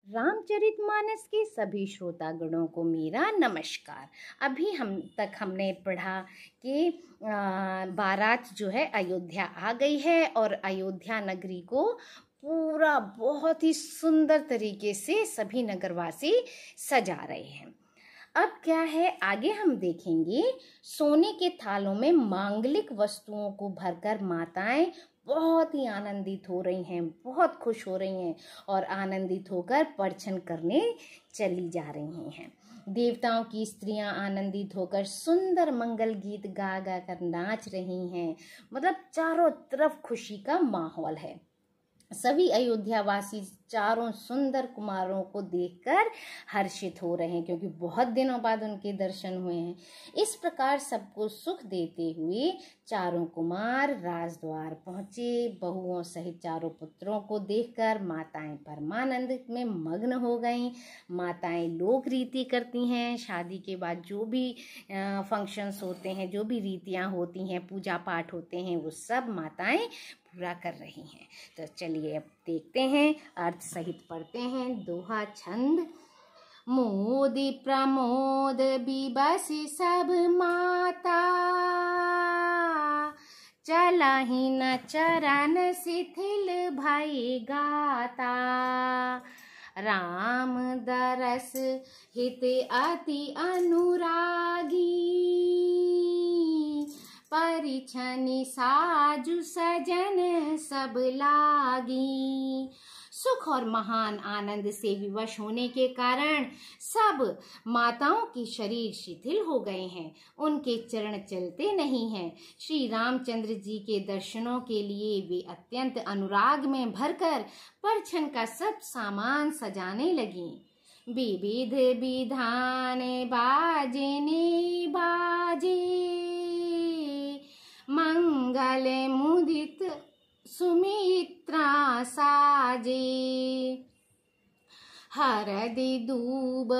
रामचरितमानस के सभी श्रोतागणों को मेरा नमस्कार। अभी हमने पढ़ा कि बारात जो है अयोध्या आ गई है और अयोध्या नगरी को पूरा बहुत ही सुंदर तरीके से सभी नगरवासी सजा रहे हैं। अब क्या है, आगे हम देखेंगे सोने के थालों में मांगलिक वस्तुओं को भरकर माताएं बहुत ही आनंदित हो रही हैं, बहुत खुश हो रही हैं और आनंदित होकर परछन करने चली जा रही हैं। देवताओं की स्त्रियां आनंदित होकर सुंदर मंगल गीत गा गा कर नाच रही हैं। मतलब चारों तरफ खुशी का माहौल है। सभी अयोध्यावासी चारों सुंदर कुमारों को देखकर हर्षित हो रहे हैं, क्योंकि बहुत दिनों बाद उनके दर्शन हुए हैं। इस प्रकार सबको सुख देते हुए चारों कुमार राजद्वार पहुंचे। बहुओं सहित चारों पुत्रों को देखकर माताएं परमानंद में मग्न हो गईं। माताएं लोक रीति करती हैं, शादी के बाद जो भी फंक्शंस होते हैं, जो भी रीतियां होती हैं, पूजा पाठ होते हैं, वो सब माताएं पूरा कर रही हैं। तो चलिए अब देखते हैं, अर्थ सहित पढ़ते हैं। दोहा छंद। मोदि प्रमोद बिबसी सब माता, चलहि न चरण शिथिल भई गाता। राम दरस हित अति अनुरागी, परिछनि साजु सजन सब लागी। सुख और महान आनंद से विवश होने के कारण सब माताओं के शरीर शिथिल हो गए हैं, उनके चरण चलते नहीं हैं। श्री रामचंद्र जी के दर्शनों के लिए वे अत्यंत अनुराग में भरकर परछन का सब सामान सजाने लगी। विविध विधान बाजे बाजे, मंगल मुदित सुमित्रा साजे। हरदि दूब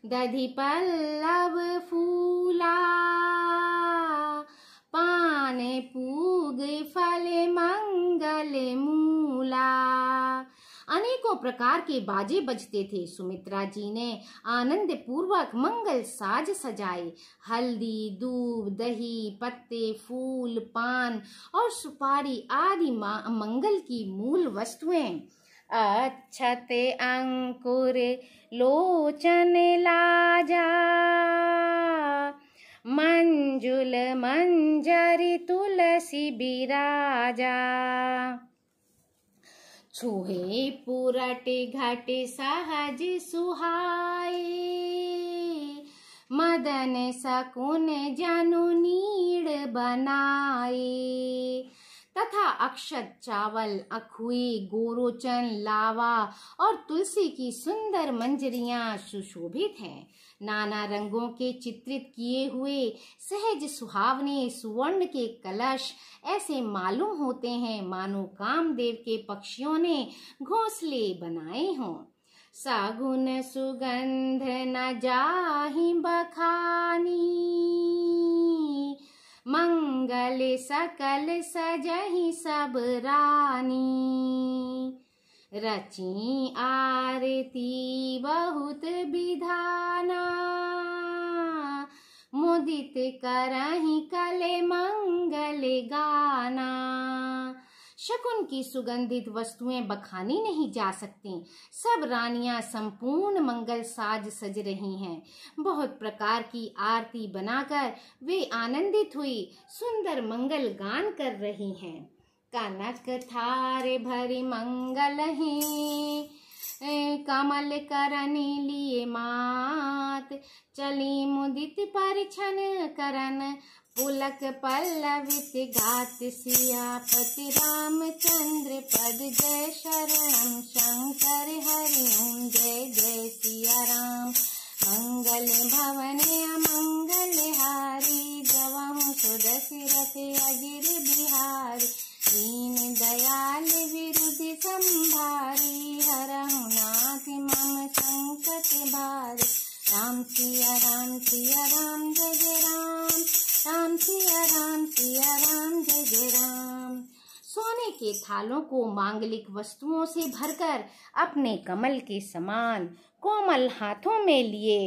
दधि पल्लव फूला, पान पूग फल मंगल मूला। अनेकों प्रकार के बाजे बजते थे। सुमित्रा जी ने आनंद पूर्वक मंगल साज सजाए। हल्दी, दूब, दही, पत्ते, फूल, पान और सुपारी आदि मंगल की मूल वस्तुएं। अक्षत अंकुर लोचन लाजा, मंजुल मंजरी तुलसी बिराजा। छुहे पुरट घट सहज सुहाए, मदन सकुन जनु नीड़ बनाए। तथा अक्षत, चावल, अखुई, गोरोचन, लावा और तुलसी की सुंदर मंजरियां सुशोभित हैं। नाना रंगों के चित्रित किए हुए सहज सुहावने सुवर्ण के कलश ऐसे मालूम होते हैं मानो कामदेव के पक्षियों ने घोंसले बनाए हों। सागुन सुगंध न जाहि बखानी, मंगल सकल सजहि सब रानी। रची आरती बहुत विधाना, मुदित करहि कले मंगल गाना। शकुन की सुगंधित वस्तुएं बखानी नहीं जा सकती। सब रानियां संपूर्ण मंगल साज सज रही हैं। बहुत प्रकार की आरती बनाकर वे आनंदित हुई सुंदर मंगल गान कर रही हैं। कनक थार भरी मंगल हैं, कमल करने लिए मात। चली मुदित परिछन करन, पुलक पल्लवित गात। सियापति रामचंद्र पद जय शरणम, शंकर हरि ओम जय जय सिया राम। मंगल भवन अमंगल हारी, गवहु सो दशरथ अजिर बिहारी। दीन दयाल विरुद्ध संभारी, हरहु नाथ मम संकट भारी। राम सिया राम सिया राम जय जय राम, राम सिया राम जय जय राम। सोने के थालों को मांगलिक वस्तुओं से भरकर अपने कमल के समान कोमल हाथों में लिए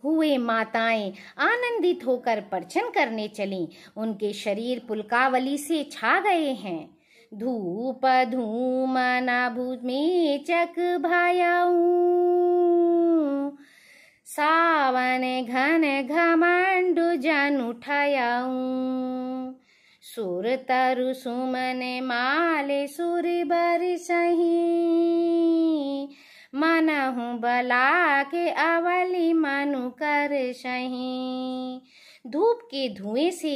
हुए माताएं आनंदित होकर परछन करने चलीं। उनके शरीर पुलकावली से छा गए हैं। धूप धूम नाभूत में चक भायाऊं, सावन घन घमंड जन उठायाऊं। सुर तरु सुमन माले सुर बरसहीं, मनहु बला के अवली मनु कर सहीं। धूप के धुएं से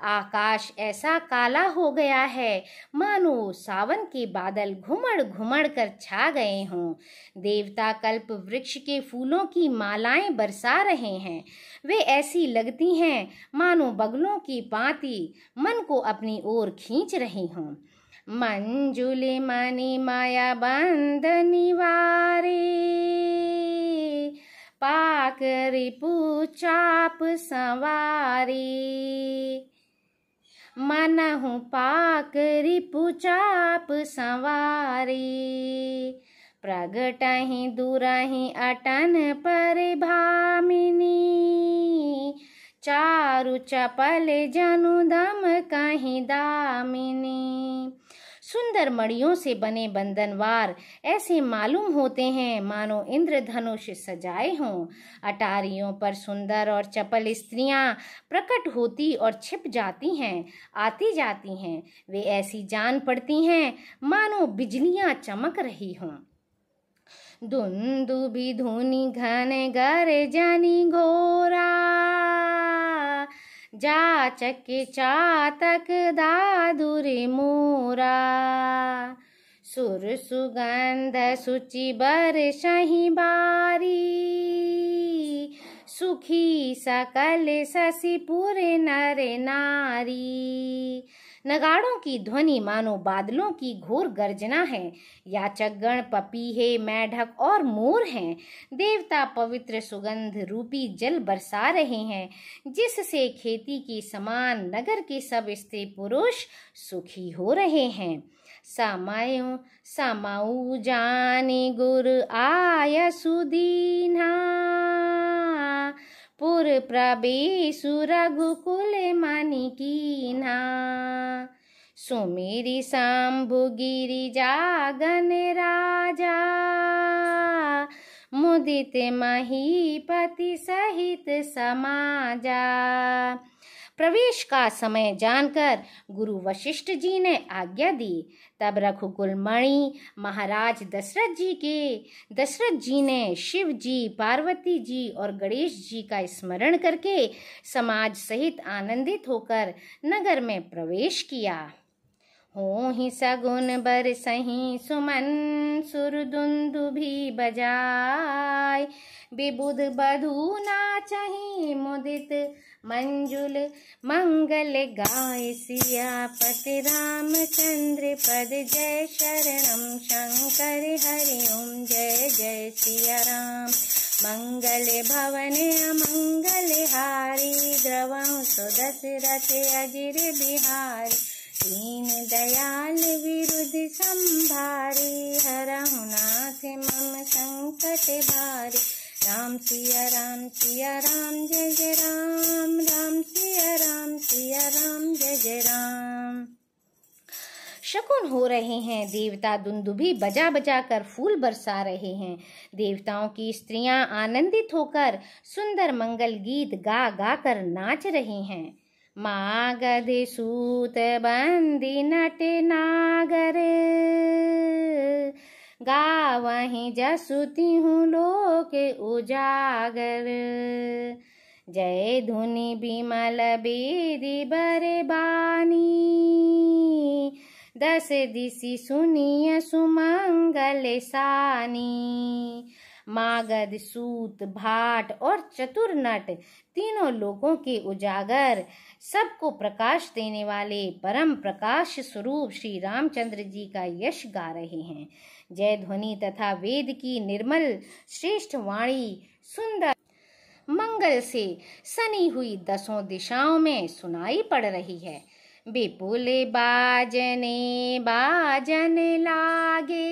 आकाश ऐसा काला हो गया है मानो सावन के बादल घुमड़ घुमड़ कर छा गए हों। देवता कल्प वृक्ष के फूलों की मालाएं बरसा रहे हैं। वे ऐसी लगती हैं मानो बगलों की पाती मन को अपनी ओर खींच रही हों। मंजुले मणि माया बंद निवारे, पाक रिपु चाप संवारे। मनहु पाक रिपु चाप संवारे, प्रगटहि दूरहि अटन पर भामिनी। चारु चपल जनु दम कहीं दामिनी। सुंदर मणियों से बने बंधनवार ऐसे मालूम होते हैं मानो इंद्रधनुष सजाए हों। अटारियों पर सुंदर और चपल स्त्रियां प्रकट होती और छिप जाती हैं, आती जाती हैं। वे ऐसी जान पड़ती हैं मानो बिजलियां चमक रही हों। दुंदुभि धुनि घन गर्जनि घोरा, जाचक चातक दादुर मोरा। सुर सुगंध सुचि बरसहि बारी, सुखी सकल शशिपुर नर नारी। नगाड़ों की ध्वनि मानो बादलों की घोर गर्जना है। याचक गण पपीहे, मेढक और मोर हैं। देवता पवित्र सुगंध रूपी जल बरसा रहे हैं, जिससे खेती के समान नगर के सब स्त्री पुरुष सुखी हो रहे हैं। समाऊ जाने गुर आय सुदीना, पुर प्रवेशु रघुकुल मनि कीन्हा। सुमेरी शंभु गिरिजा गण राजा, मुदित महीपति सहित समाजा। प्रवेश का समय जानकर गुरु वशिष्ठ जी ने आज्ञा दी। तब रघुकुल मणि महाराज दशरथ जी ने शिव जी, पार्वती जी और गणेश जी का स्मरण करके समाज सहित आनंदित होकर नगर में प्रवेश किया। होहि सगुन बरसहि सुमन, सुर दुंदुभि बजाय। विबुध बधू नाचहि मुदित मंजुल, मंगल गाय सियापति रामचंद्र पद। जय शरणम शंकर हरि ओम, जय जय सिया राम। मंगल भवन अमंगल हारी, द्रवहु सुदशरथ अजिर बिहारी। दीन दयाल विरुद्ध संभारी, हरहु नाथ मम संकट भारी। राम सिया राम जय जय राम, राम सिया राम जय जय राम। शकुन हो रहे हैं। देवता दुंदुभि बजा बजा कर फूल बरसा रहे हैं। देवताओं की स्त्रियां आनंदित होकर सुंदर मंगल गीत गा गा कर नाच रही हैं। मागध सूत बंदी नट नागर, गावहीं जसुती हूँ लोक उजागर। जय धुनि बिमल बेदी बरबानी, दस दिशि सुनिय सुमंगल सानी। मागध, सूत, भाट और चतुर नट तीनों लोगों के उजागर, सबको प्रकाश देने वाले परम प्रकाश स्वरूप श्री रामचंद्र जी का यश गा रहे हैं। जय ध्वनि तथा वेद की निर्मल श्रेष्ठ वाणी सुंदर मंगल से सनी हुई दसों दिशाओं में सुनाई पड़ रही है। विपुल बाजने बाजन लागे,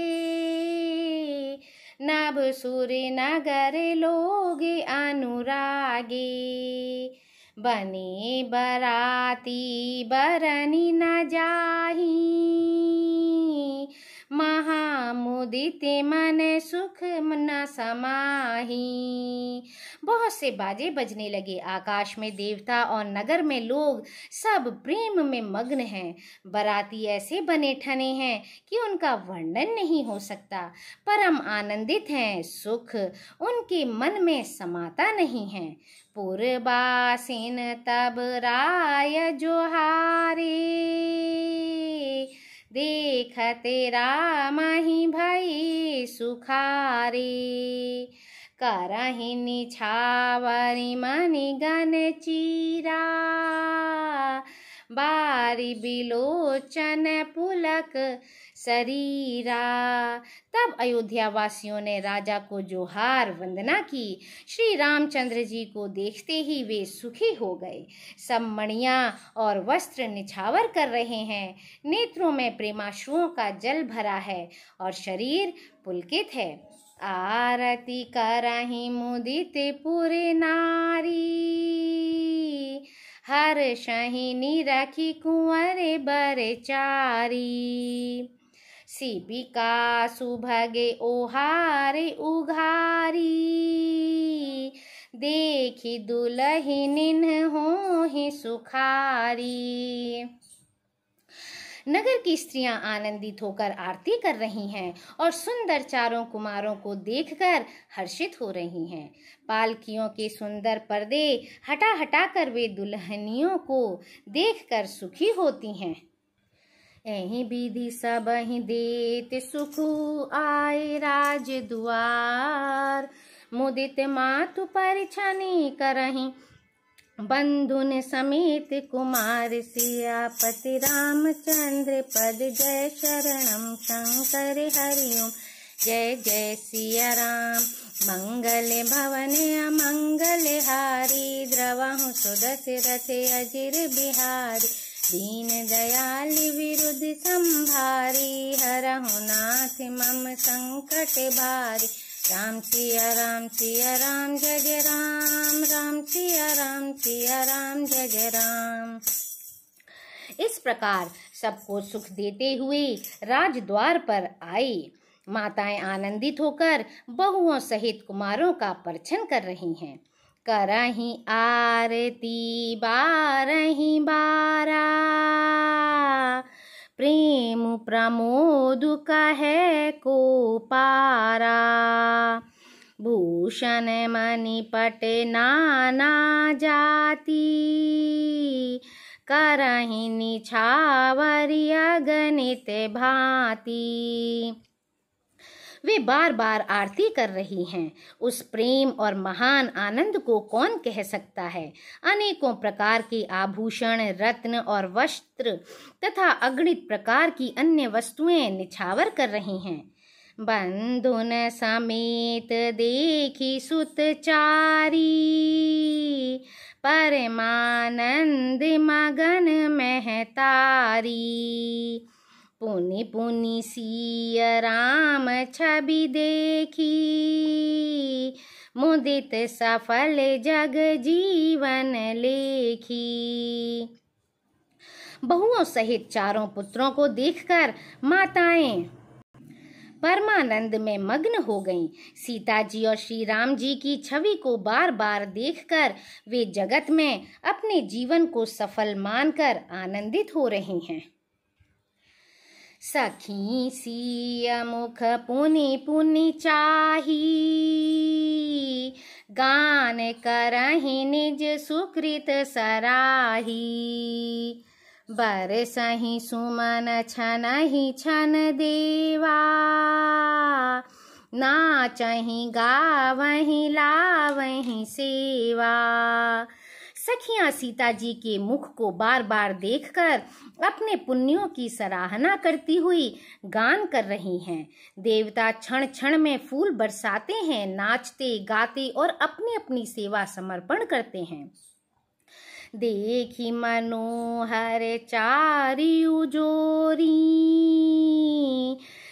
नभ सुर नगर लोग अनुरागे। बने बराती बरनी न जाही, महामुदित मन सुख न समाही। बहुत से बाजे बजने लगे। आकाश में देवता और नगर में लोग सब प्रेम में मग्न हैं। बराती ऐसे बने ठने हैं कि उनका वर्णन नहीं हो सकता। परम आनंदित हैं, सुख उनके मन में समाता नहीं है। पुरबासिन तब राय जोहारे, देखते राम ही भई सुखारे। करहि निछावरि मणि गण चीरा, बारी बिलोचन पुलक शरीरा। तब अयोध्या वासियों ने राजा को जोहार वंदना की। श्री रामचंद्र जी को देखते ही वे सुखी हो गए। सब मणियां और वस्त्र निछावर कर रहे हैं। नेत्रों में प्रेमाश्रुओं का जल भरा है और शरीर पुलकित है। आरती करहि मुदित पुर नारी, हर्षहि निरखि कुंवर बरचारी। शिबिका सुभगे ओहारे उघारी, देखि दुलहिन होहि सुखारी। नगर की स्त्रियां आनंदित होकर आरती कर रही हैं और सुंदर चारों कुमारों को देखकर हर्षित हो रही हैं। पालकियों के सुंदर पर्दे हटा हटा कर वे दुल्हनियों को देखकर सुखी होती हैं। एहि विधि सबहि देत सुख आए राज दुआर, मुदित मातु परिछनि करहि बंधुन समेत कुमार। सियापति रामचंद्र पद जय शरणम, शंकर हरिओम जय जय सिया राम। मंगल भवन अमंगल हारी, द्रवहु सुदशरथ अजिर बिहारी। दीन दयाल विरुद्ध संभारी, हरहु नाथ मम संकट भारी। राम सिया राम जय जय राम, राम सिया राम जय जय राम। इस प्रकार सबको सुख देते हुए राजद्वार पर आई। माताएं आनंदित होकर बहुओं सहित कुमारों का परिछन कर रही हैं। करहि आरती बारहि बारा, प्रेम प्रमोद कहे को पारा। भूषण मणिपट नाना जाति, करहि निछावरि अगणित भांति। वे बार बार आरती कर रही हैं। उस प्रेम और महान आनंद को कौन कह सकता है। अनेकों प्रकार के आभूषण, रत्न और वस्त्र तथा अगणित प्रकार की अन्य वस्तुएं निछावर कर रही हैं। बंधुन समेत देखी सुतचारी, परमानंद मगन महतारी। पुनि पुनि सिया राम छवि देखी, मुदित सफल जग जीवन लेखी। बहुओं सहित चारों पुत्रों को देखकर माताएं परमानंद में मग्न हो गईं। सीता जी और श्री राम जी की छवि को बार बार देखकर वे जगत में अपने जीवन को सफल मानकर आनंदित हो रही हैं। सखी सिया मुख पुनि पुनि चाही, गान करहि निज सुकृत सराही। बरसहि सुमन छनहि छन देवा, नाचहि गावहि लावहि सेवा। सखियां सीता जी के मुख को बार बार देखकर अपने पुण्यों की सराहना करती हुई गान कर रही हैं। देवता क्षण क्षण में फूल बरसाते हैं, नाचते गाते और अपनी अपनी सेवा समर्पण करते हैं। देखी मनोहर चारियु जोरी,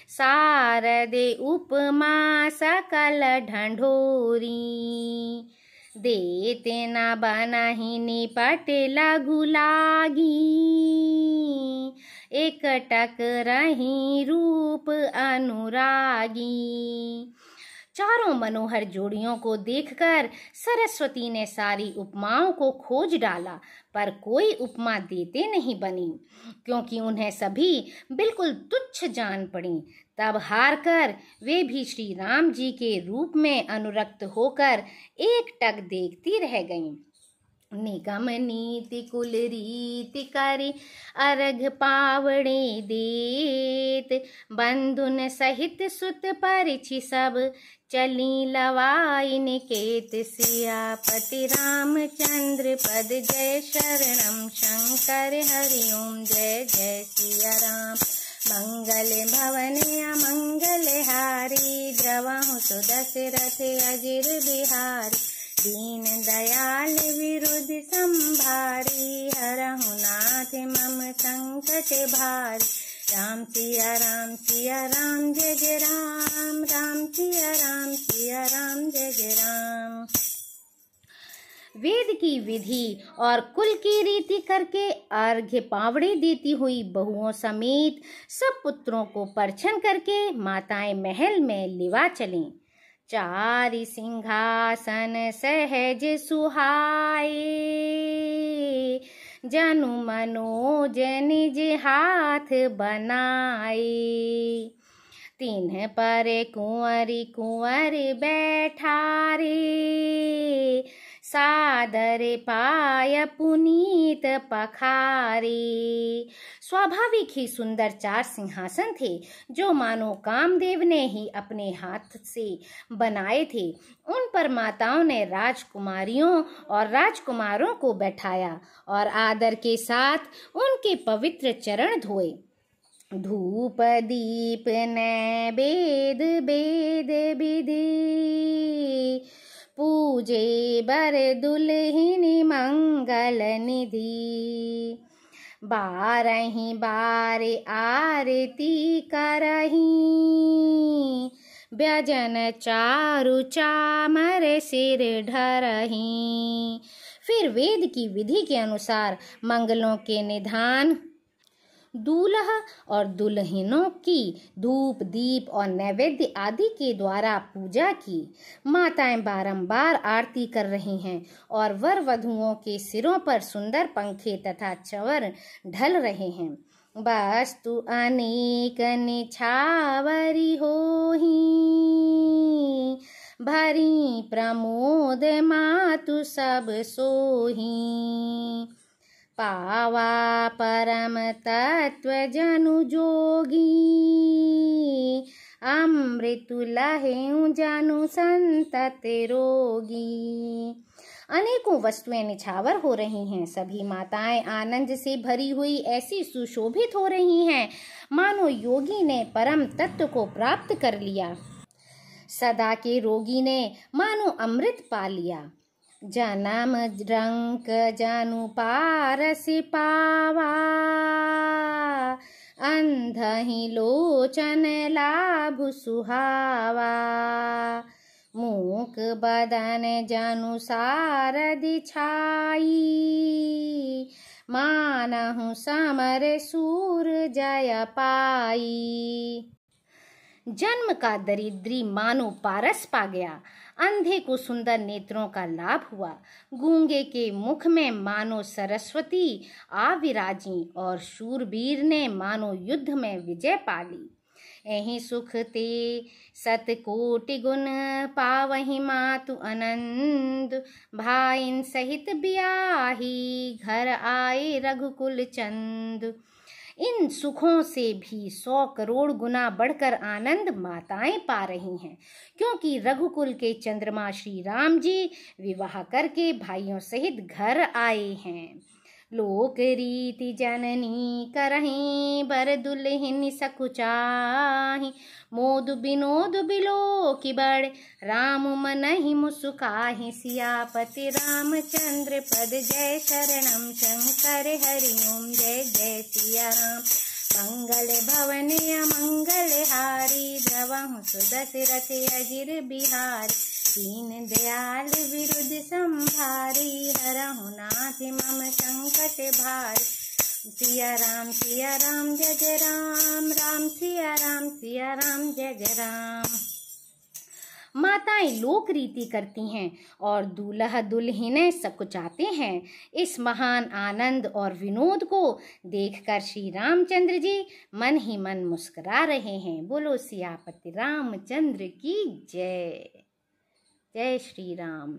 शारदे उपमा सकल ढंढोरी, देते न बनहि निपट लघु लागी, एकटक रही रूप अनुरागी। चारों मनोहर जोड़ियों को देखकर सरस्वती ने सारी उपमाओं को खोज डाला, पर कोई उपमा देते नहीं बनी, क्योंकि उन्हें सभी बिल्कुल तुच्छ जान पड़ी। तब हार कर वे भी श्री राम जी के रूप में अनुरक्त होकर एकटक देखती रह गईं। निगम नीति कुल रीति करि अर्घ पावड़े देत, बंधुन सहित सुत परिछि सब चली लवाई निकेत। सियापति रामचंद्र पद जय शरणम शंकर हरि ओम जय जय सिया राम। मंगल भवन अमंगल हारी, द्रवहु सुदशरथ अजिर बिहारी। दीन दयाल विरुद्ध संभारी, हरहु नाथ मम संकट भारी। राम सिया राम जय जय राम, राम सिया राम जय जय राम। वेद की विधि और कुल की रीति करके अर्घ्य पावड़े देती हुई बहुओं समेत सब पुत्रों को परछन करके माताएं महल में लिवा चलीं। चारि सिंहासन सहज सुहाए, जनु मनोज निज हाथ बनाए। तिन्ह पर कुंवरी कुंवर बैठारे, सादर पाय पुनीत पखारे। स्वाभाविक ही सुंदर चार सिंहासन थे, जो मानो कामदेव ने ही अपने हाथ से बनाए थे। उन पर माताओं ने राजकुमारियों और राजकुमारों को बैठाया और आदर के साथ उनके पवित्र चरण धोए। धूप दीप नैवेद्य वेद विधि, पूजे बर दुल्हिनी मंगल निधि। बारही बार आरती करही, व्यजन चारु चामर सिर ढरही। फिर वेद की विधि के अनुसार मंगलों के निधान, दूल्हा और दुल्हनों की धूप दीप और नैवेद्य आदि के द्वारा पूजा की। माताएं बारंबार आरती कर रही हैं और वर वधुओं के सिरों पर सुंदर पंखे तथा चंवर ढल रहे हैं। वस्तु अनेक निछावरी होही, भरी प्रमोद मातु सब सोही। पावा परम तत्व जनु जोगी, अमृतु लहेउ जनु संतत रोगी। अनेकों वस्तुएं निछावर हो रही हैं। सभी माताएं आनंद से भरी हुई ऐसी सुशोभित हो रही हैं, मानो योगी ने परम तत्व को प्राप्त कर लिया। सदा के रोगी ने मानो अमृत पा लिया। जन्म रंक जनु पारस पावा, अंधहि लोचन लाभ सुहावा। मूक बदन जनु सारदि छाई, मानहु समर सूर जय पाई। जन्म का दरिद्री मानो पारस पा गया, अंधे को सुंदर नेत्रों का लाभ हुआ, गूंगे के मुख में मानो सरस्वती आ विराजी और शूरवीर ने मानो युद्ध में विजय पा ली। एहि सुख ते सतकोटि गुण पावहि मातु आनंद, भाइन सहित बियाही घर आए रघुकुल चंद। इन सुखों से भी 100 करोड़ गुना बढ़कर आनंद माताएं पा रही हैं, क्योंकि रघुकुल के चंद्रमा श्री राम जी विवाह करके भाइयों सहित घर आए हैं। लोक रीति जननी करहीं बर दुल्हिन सकुचाही। मोद विनोद बिलो की बड़ राम मनहि मुस्काहि। सियापति रामचंद्र पद जय शरणम शंकर हरि ओम जय जय सिया राम। मंगल भवन अमंगल हारी द्रवहु सुदशरथ अजिर बिहारी। दीन दयाल विरुद्ध संभारी हरहु नाथ मम संकट भारी। सिया राम जय राम राम सिया राम जय राम। माताएं लोक रीति करती हैं और दूल्हा दुल्हनें सकुचाते हैं। इस महान आनंद और विनोद को देखकर श्री रामचंद्र जी मन ही मन मुस्कुरा रहे हैं। बोलो सियापति रामचंद्र की जय। जय Shri Ram.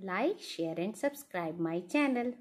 Like, share and subscribe my channel.